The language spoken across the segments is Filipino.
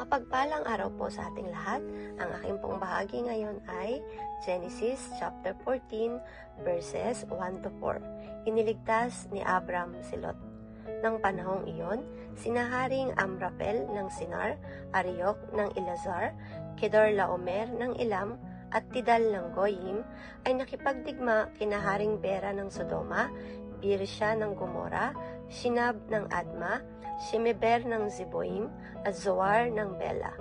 Mapagpalang araw po sa ating lahat. Ang aking pong bahagi ngayon ay Genesis chapter 14 verses 1 to 4. Iniligtas ni Abram si Lot. Nang panahong iyon, sinaharing Amrapel ng Sinar, Ariok ng Elazar, Kedorlaomer ng Elam, at Tidal ng Goyim ay nakipagdigma kina Haring Bera ng Sodoma, Birsha ng Gomora, Shinab ng Adma, Shemeber ng Zeboim, at Zoar ng Bela.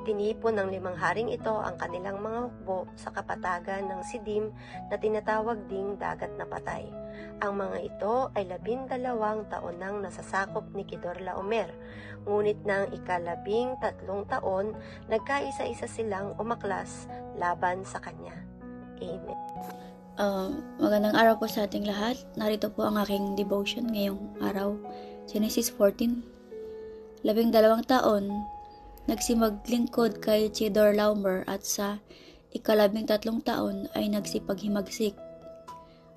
Tinipon ng 5 haring ito ang kanilang mga hukbo sa kapatagan ng Sidim na tinatawag ding dagat na patay. Ang mga ito ay 12 taon nang nasasakop ni Kedorlaomer, ngunit nang 13 taon, nagkaisa-isa silang umaklas laban sa kanya. Amen. Magandang araw po sa ating lahat. Narito po ang aking devotion ngayong araw. Genesis 14. 12 taon, nagsimaglingkod kay Kedorlaomer at sa 13 taon ay nagsipaghimagsik.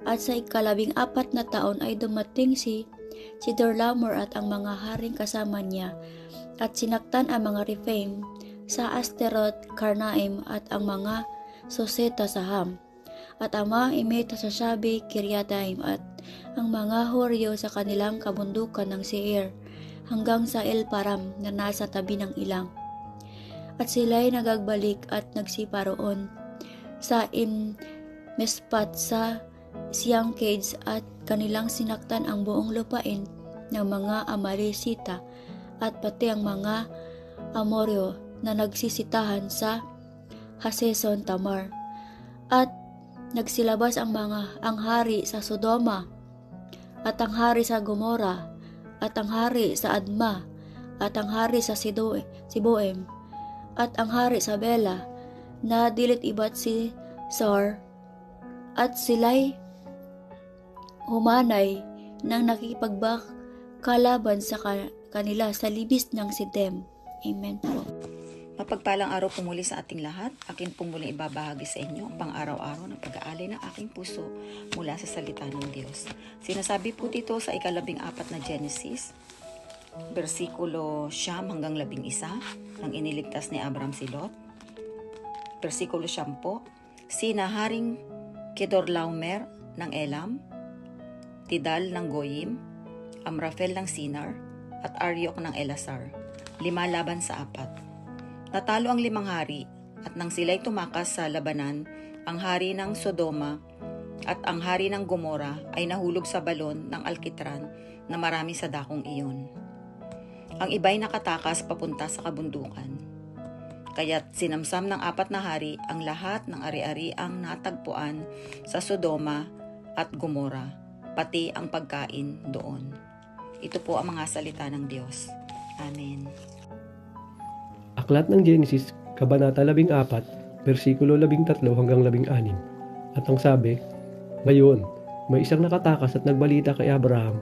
At sa 14 na taon ay dumating si Kedorlaomer at ang mga haring kasama niya at sinaktan ang mga Rephaim sa Asteroth, Karnaim at ang mga Soseta sa Ham at ang mga Emeta sa Shabi, Kiriataim at ang mga Horyo sa kanilang kabundukan ng Seir hanggang sa El Param na nasa tabi ng ilang. At sila'y nagagbalik at nagsiparoon sa Mespat sa Siangkades at kanilang sinaktan ang buong lupain ng mga Amarisita at pati ang mga Amoryo na nagsisitahan sa Haseson Tamar. At nagsilabas ang hari sa Sodoma at ang hari sa Gomora at ang hari sa Adma at ang hari sa Siboim at ang hari sa Bela na dilit ibat si Sar at sila'y humanay nang nakipagbakalaban sa kanila sa libis ng Sidem. Amen po. Mapagpalang araw po muli sa ating lahat. Akin po muli ibabahagi sa inyo ang pang-araw-araw na pag-aalay ng aking puso mula sa salita ng Diyos. Sinasabi po dito sa 14 na Genesis, versikulo 9 hanggang 11, nang iniligtas ni Abram si Lot. Versikulo 10, sinaharing Kedorlaomer ng Elam, Tidal ng Goyim, Amrapel ng Sinar, at Ariok ng Elazar, 5 laban sa 4. Natalo ang 5 hari, at nang sila'y tumakas sa labanan, ang hari ng Sodoma at ang hari ng Gomora ay nahulog sa balon ng alkitran na marami sa dakong iyon. Ang iba'y nakatakas papunta sa kabundukan. Kaya't sinamsam ng 4 na hari ang lahat ng ari-ariang natagpuan sa Sodoma at Gomora, pati ang pagkain doon. Ito po ang mga salita ng Diyos. Amen. Aklat ng Genesis, Kabanata 14, versikulo 13 hanggang 16. At ang sabi, ngayon, may isang nakatakas at nagbalita kay Abraham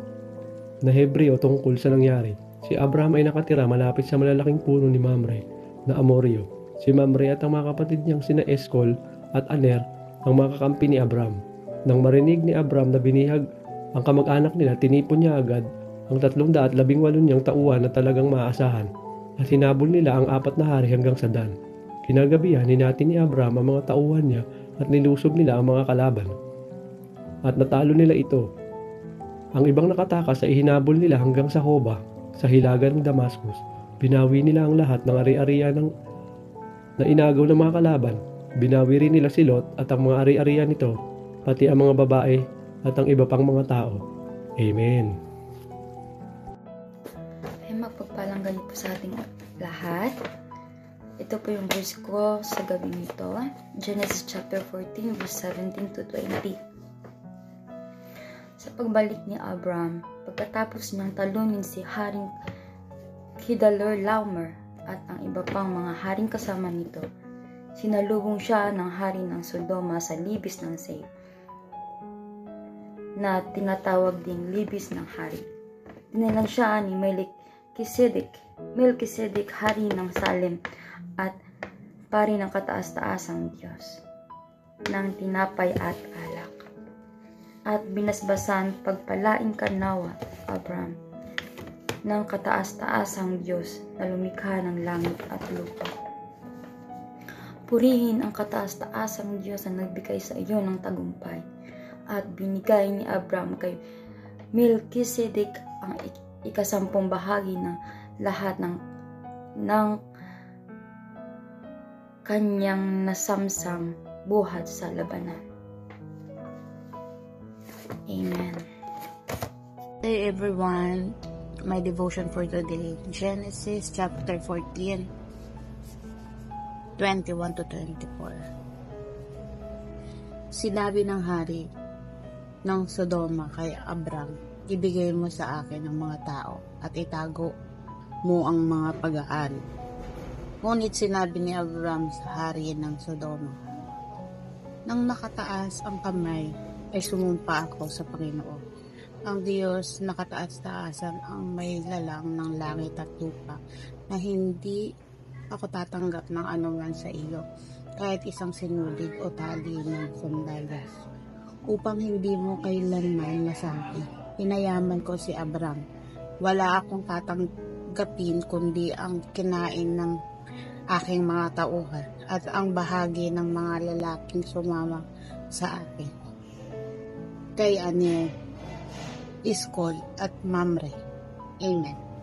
na Hebreo tungkol sa nangyari. Si Abraham ay nakatira malapit sa malalaking puno ni Mamre na Amoryo. Si Mamre at ang mga kapatid niyang sina Eskol at Aner ang mga kakampi ni Abraham. Nang marinig ni Abraham na binihag ang kamag-anak nila, tinipon niya agad ang 318 niyang tauhan na talagang maaasahan. At hinabol nila ang 4 na hari hanggang sa Dan. Kinagabihan, hinati ni Abraham ang mga tauhan niya at nilusob nila ang mga kalaban. At natalo nila ito. Ang ibang nakatakas ay hinabol nila hanggang sa Hoba, sa hilaga ng Damascus. Binawi nila ang lahat ng ari-arian na inagaw ng mga kalaban. Binawi rin nila si Lot at ang mga ari-arian nito, pati ang mga babae at ang iba pang mga tao. Amen. Magpagpalang galing po sa ating lahat. Ito po yung verse ko sa gabi nito. Genesis chapter 14 verse 17 to 20. Sa pagbalik ni Abram, pagkatapos niyang talunin si Haring Kedorlaomer at ang iba pang mga haring kasama nito, sinalubong siya ng hari ng Sodoma sa libis ng Seir, na tinatawag ding libis ng hari. Dinilan siya ni Melkisedek, hari ng Salem at pari ng kataas-taasang Diyos, ng tinapay at alak. At binasbasan, pagpalain ka nawa, Abram, ng kataas-taasang Diyos na lumikha ng langit at lupa. Purihin ang kataas-taasang Diyos na nagbigay sa iyo ng tagumpay at binigay ni Abraham kay Melchizedek ang ikasampung bahagi ng lahat ng kanyang nasamsam buhat sa labanan. Amen. Hey everyone, my devotion for today, Genesis chapter 14, 21 to 24. Sinabi ng hari ng Sodoma kay Abram, ibigay mo sa akin ang mga tao at itago mo ang mga pag-aari. Ngunit sinabi ni Abram sa hari ng Sodoma, nang nakataas ang kamay ay sumumpa ako sa Panginoon, ang Diyos nakataas-taasan ang may lalang ng langit at lupa, na hindi ako tatanggap ng anuman sa iyo, kahit isang sinulig o tali ng sandalyas, upang hindi mo kailanman masabi. Pinayaman ko si Abram. Wala akong tatanggapin kundi ang kinain ng aking mga tauhan at ang bahagi ng mga lalaking sumama sa akin, kay Ane, Iskol at Mamre. Amen.